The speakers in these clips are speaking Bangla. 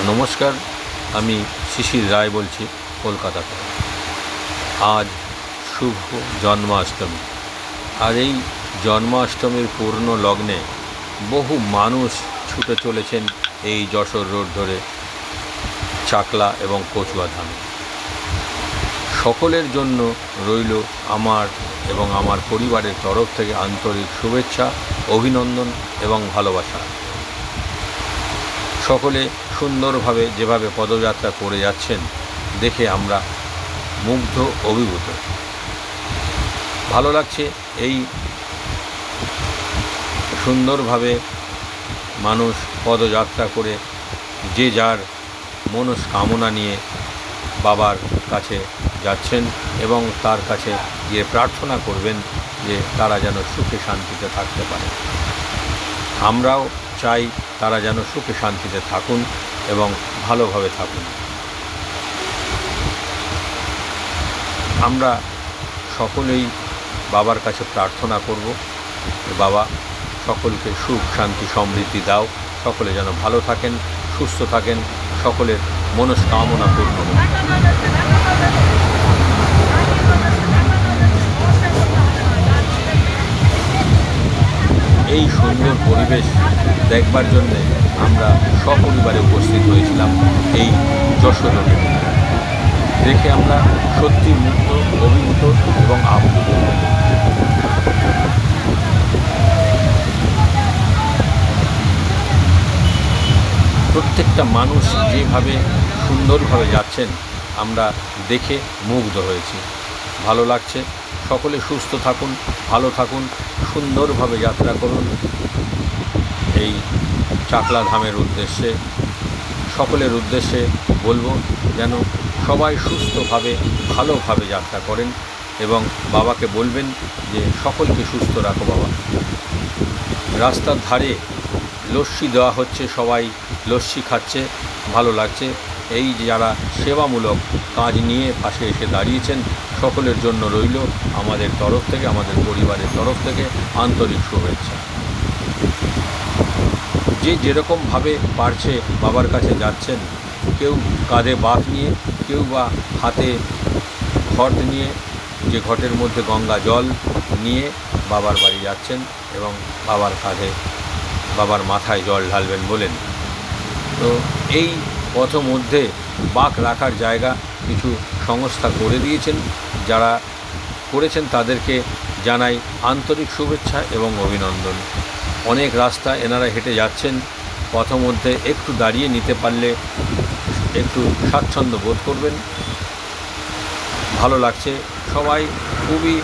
নমস্কার, আমি শিশির রায় বলছি কলকাতা থেকে। আজ শুভ জন্মাষ্টমী। আর এই জন্মাষ্টমীর পূর্ণ লগ্নে বহু মানুষ ছুটে চলেছেন এই যশোর রোড ধরে চাকলা এবং কচুয়াধামে। সকলের জন্য রইল আমার এবং আমার পরিবারের তরফ থেকে আন্তরিক শুভেচ্ছা, অভিনন্দন এবং ভালোবাসা। সকলে সুন্দরভাবে যেভাবে পদযাত্রা করে যাচ্ছেন দেখে আমরা মুগ্ধ, অভিভূত। ভালো লাগছে এই সুন্দরভাবে মানুষ পদযাত্রা করে যে যার মনস্কামনা নিয়ে বাবার কাছে যাচ্ছেন এবং তার কাছে গিয়ে প্রার্থনা করবেন যে তারা যেন সুখে শান্তিতে থাকতে পারে। আমরাও চাই তারা যেন সুখে শান্তিতে থাকুন এবং ভালোভাবে থাকুন। আমরা সকলেই বাবার কাছে প্রার্থনা করব, বাবা সকলকে সুখ, শান্তি, সমৃদ্ধি দাও, সকলে যেন ভালো থাকেন, সুস্থ থাকেন, সকলের মনস্কামনা পূর্ণ হোক। এই সুন্দর পরিবেশ দেখবার জন্যে আমরা সপরিবারে উপস্থিত হয়েছিলাম এই যশোর রোডে। দেখে আমরা সত্যি মুগ্ধ, অভিভূত এবং আপ্লুত। প্রত্যেকটা মানুষ যেভাবে সুন্দরভাবে যাচ্ছেন আমরা দেখে মুগ্ধ হয়েছি। ভালো লাগছে। সকলে সুস্থ থাকুন, ভালো থাকুন, সুন্দরভাবে যাত্রা করুন এই চাকলা ধামের উদ্দেশ্যে। সকলের উদ্দেশ্যে বলবো যেন সবাই সুস্থভাবে, ভালোভাবে যাত্রা করেন এবং বাবাকে বলবেন যে সকলকে সুস্থ রাখো বাবা। রাস্তার ধারে লস্যি দেওয়া হচ্ছে, সবাই লস্যি খাচ্ছে, ভালো লাগছে। এই যারা সেবামূলক কাজ নিয়ে পাশে এসে দাঁড়িয়েছেন সকলের জন্য রইল আমাদের তরফ থেকে, আমাদের পরিবারের তরফ থেকে আন্তরিক শুভেচ্ছা। যে যেরকমভাবে পারছে বাবার কাছে যাচ্ছেন, কেউ কাঁধে বাঁক নিয়ে, কেউ বা হাতে ঘট নিয়ে, যে ঘটের মধ্যে গঙ্গা জল নিয়ে বাবার বাড়ি যাচ্ছেন এবং বাবার কাঁধে, বাবার মাথায় জল ঢালবেন বলেন। তো এই পথ মধ্যে বাঁক রাখার জায়গা কিছু সংস্থা করে দিয়েছেন, যারা করেছেন তাদেরকে জানাই আন্তরিক শুভেচ্ছা এবং অভিনন্দন। অনেক রাস্তা এনারা হেঁটে যাচ্ছেন, পথ মধ্যে একটু দাঁড়িয়ে নিতে পারলে একটু স্বাচ্ছন্দ্য বোধ করবেন। ভালো লাগছে। সবাই খুবই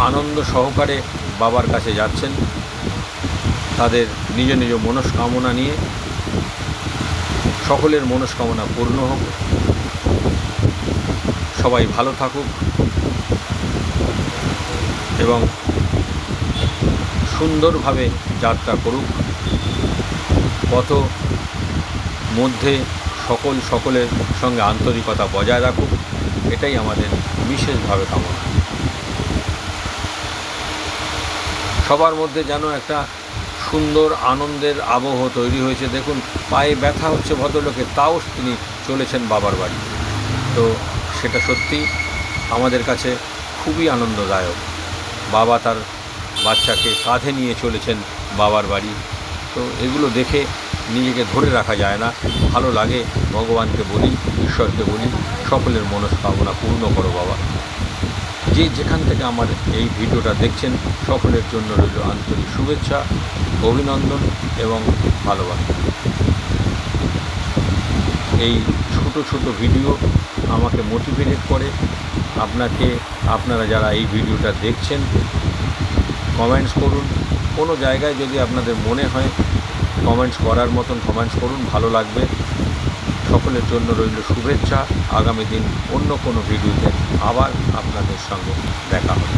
আনন্দ সহকারে বাবার কাছে যাচ্ছেন তাদের নিজ নিজ মনস্কামনা নিয়ে। সকলের মনস্কামনা পূর্ণ হোক, সবাই ভালো থাকুক এবং সুন্দরভাবে যাত্রা করুক। পথ মধ্যে সকলের সঙ্গে আন্তরিকতা বজায় রাখুক, এটাই আমাদের বিশেষভাবে কামনা। সবার মধ্যে যেন একটা সুন্দর আনন্দের আবহ তৈরি হয়েছে। দেখুন, পায়ে ব্যথা হচ্ছে ভদ্রলোকের, তাও তিনি চলেছেন বাবার বাড়ি। তো সেটা সত্যি আমাদের কাছে খুবই আনন্দদায়ক। বাবা তার বাচ্চাকে কাঁধে নিয়ে চলেছেন বাবার বাড়ি। তো এগুলো দেখে নিজেকে ধরে রাখা যায় না, ভালো লাগে। ভগবানকে বলি, ঈশ্বরকে বলি, সকলের মনস্কামনা পূর্ণ করো বাবা। যে যেখান থেকে আমার এই ভিডিওটা দেখছেন সকলের জন্য রইল আন্তরিক শুভেচ্ছা, অভিনন্দন এবং ভালোবাসা। এই ছোট ছোট ভিডিও আমাকে মোটিভেট করে। আপনারা যারা এই ভিডিওটা দেখছেন কমেন্টস করুন। কোনো জায়গায় যদি আপনাদের মনে হয় কমেন্টস করার মতন কমেন্টস করুন, ভালো লাগবে। সকলের জন্য রইল শুভেচ্ছা। আগামী দিন অন্য কোনো ভিডিওতে আবার আপনাদের সঙ্গে দেখা হবে।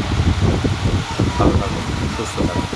ভালো থাকুন, সুস্থ থাকুন।